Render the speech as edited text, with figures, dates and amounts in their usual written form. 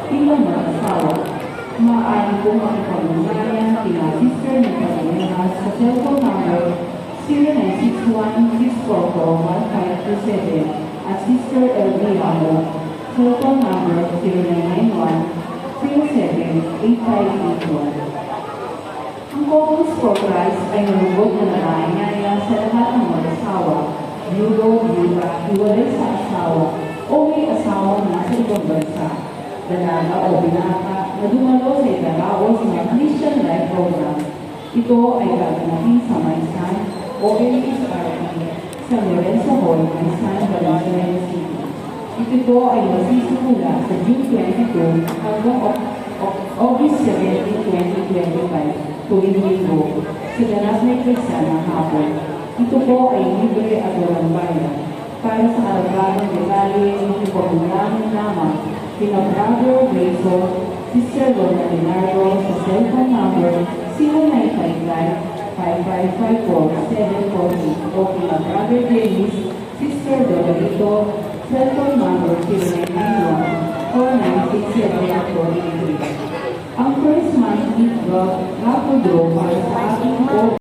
bilang mag-asawa. Maaari pong makipag-ugnayan kina Sister Magdalena sa cellphone number 0961-644-1527 at Sister Elvira cellphone number 0991-378581. Ang Couples for Christ ay nalugod na nangangayaya sa lahat ng mag-asawa, byudo, byuda, hiwalay sa asawa, o may asawang nasa ibang bansa, dalaga o binata na dumalo sa ikaraos ng Christian Life Program. Ito ay gaganapin sa Maysan o LSRP sa Lorenzo Hall, Maysan, Valenzuela City. Ito ay masisimula sa June 22 hanggang August 17, 2025, tuwing linggo, sa ganap na ikisa ng hapon. Ito po ay libre at walang bayan. Para sa karagdagang detalye, ipag-ugnayan lamang kina Brother Grayson, Sister Lorna Leonardo sa cellphone number 0955-5554-748 o kina Brother Dennis, Sister Dolorito, cellphone number 0991-496-7843. Ang first monthly raffle draw para